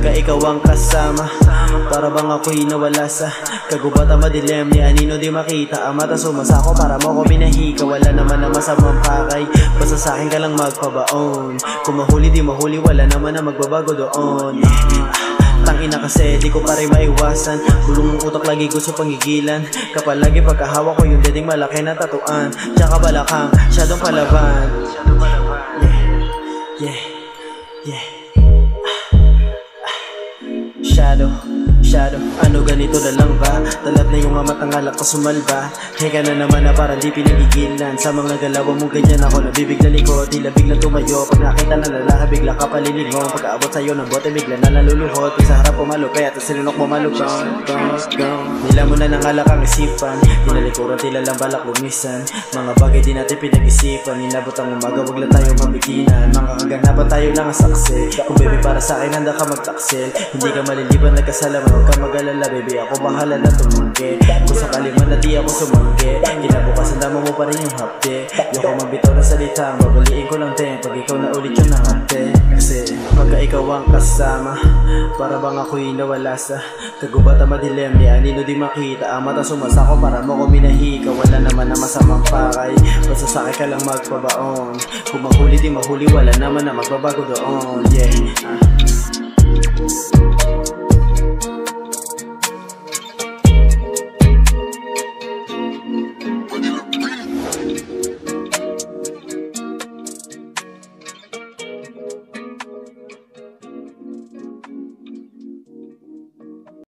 Pagka ikaw ang kasama, para bang ako'y nawala sa kagubatan madilim. Ni anino di makita ang mata sumasako para mo ko binahika. Wala naman na masamang pakay, basta sa'kin ka lang magpabaon. Kung mahuli di mahuli, wala naman na magbabago doon. Tangina kasi di ko pa rin maiwasan, gulong ng utak lagi gusto pangigilan. Kapal lagi pagkahawa ko yung dedeng malaki na tatuan. Tsaka balakang siyadong palaban. Yeah, yeah, yeah. Shadow, ano ganito na lang ba? Talab na yung amat ng alak ko sumalba. Heka na naman na parang di pinagigilan. Sa mga galawan mo ganyan ako nabibigla likod. Tila biglang tumayo, pag nakita na lalaki bigla ka palilingon. Pagkaabot sa'yo ng bote bigla na naluluhod. Pag sa harap pumalupe at sinunok mo malugong. Nila mo na ng alak ang isipan, tinalikuran tila lang balak lumisan. Mga bagay di natin pinag-isipan, inabot ang umaga wag lang tayo mabiginan. Mga kaganapan tayo lang ang saksi. Kung baby para sa'kin handa ka magtaksil, hindi ka maliliban nagkasalaman. Huwag ka mag-alala baby, ako bahala na tumanggi. Kung sakali man na di ako sumanggi, kinabukasan dama mo pa rin yung hapde. Yung ko magbitaw na salita, babaliin ko lang din pag ikaw na ulit yung nahapde. Kasi pagka ikaw ang kasama, para bang ako'y nawala sa kagubatan madilim. Ni anino di makita ang mata sumasako para mo ko minahika. Wala naman na masamang pakay, basta sa'kin ka lang magpabaon. Kung mahuli di mahuli, wala naman na magbabago doon. Yeah.